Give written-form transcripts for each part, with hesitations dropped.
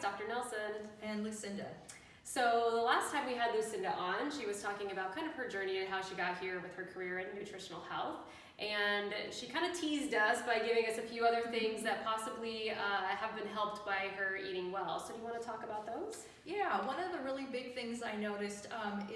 Dr. Nelson. And Lucinda. So the last time we had Lucinda on, she was talking about kind of her journey and how she got here with her career in nutritional health. And she kind of teased us by giving us a few other things that possibly have been helped by her eating well. So do you want to talk about those? Yeah, one of the really big things I noticed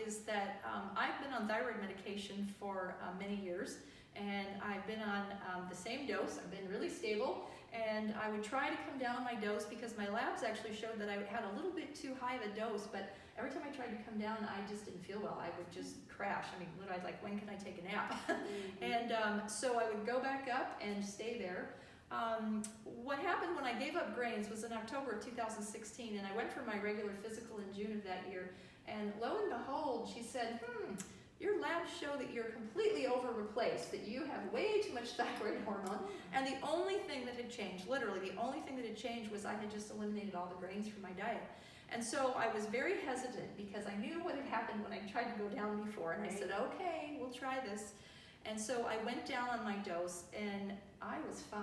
is that I've been on thyroid medication for many years, and I've been on the same dose. I've been really stable, and I would try to come down on my dose because my labs actually showed that I had a little bit too high of a dose, but every time I tried to come down, I just didn't feel well. I would just crash. I mean, literally, like, when can I take a nap? And so I would go back up and stay there. What happened when I gave up grains was in October of 2016, and I went for my regular physical in June of that year, and lo and behold, she said, your labs show that you're completely over-replaced, that you have way too much thyroid hormone, and the only thing that had changed, literally the only thing that had changed, was I had just eliminated all the grains from my diet. And so I was very hesitant because I knew what had happened when I tried to go down before, and I said, okay, we'll try this. And so I went down on my dose, and I was fine.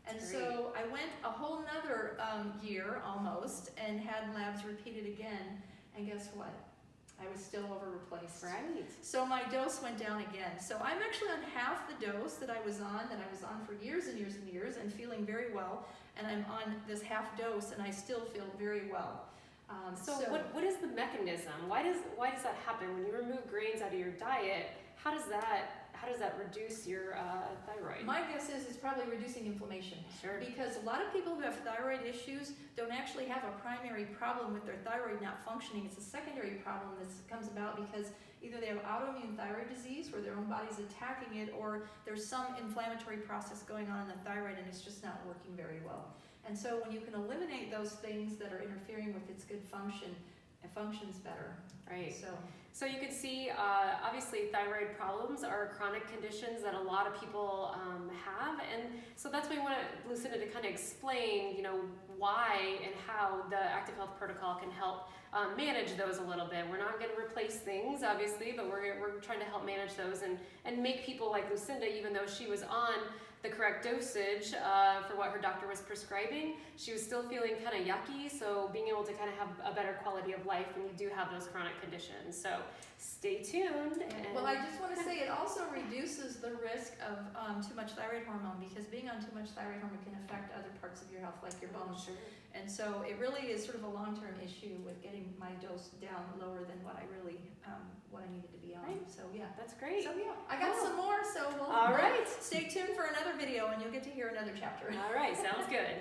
And so I went a whole nother year almost and had labs repeated again, and guess what? I was still over-replaced. Right. So my dose went down again. So I'm actually on half the dose that I was on for years and years and years, and feeling very well. And I'm on this half dose, and I still feel very well. So what is the mechanism? Why does that happen? When you remove grains out of your diet, how does that reduce your thyroid? My guess is it's probably reducing inflammation. Sure. Because a lot of people who have thyroid issues don't actually have a primary problem with their thyroid not functioning. It's a secondary problem that comes about because either they have autoimmune thyroid disease where their own body's attacking it, or there's some inflammatory process going on in the thyroid and it's just not working very well. And so when you can eliminate those things that are interfering with its good function, it functions better. Right. So you can see, obviously, thyroid problems are chronic conditions that a lot of people have, and so that's why we want Lucinda to kind of explain, why and how the Active Health Protocol can help manage those a little bit. We're not going to replace things, obviously, but we're trying to help manage those and make people like Lucinda, even though she was on the correct dosage for what her doctor was prescribing, she was still feeling kind of yucky, so being able to kind of have a better quality of life when you do have those chronic conditions. So stay tuned. Well, I just want to say it also reduces the risk of too much thyroid hormone, because being on too much thyroid hormone can affect other parts of your health, like your bones. Sure. And so it really is sort of a long-term issue with getting my dose down lower than what I really, what I needed to be on. Right. So yeah. That's great. So yeah, I got some more, so All right. Stay tuned for another video and you'll get to hear another chapter. All right, sounds good.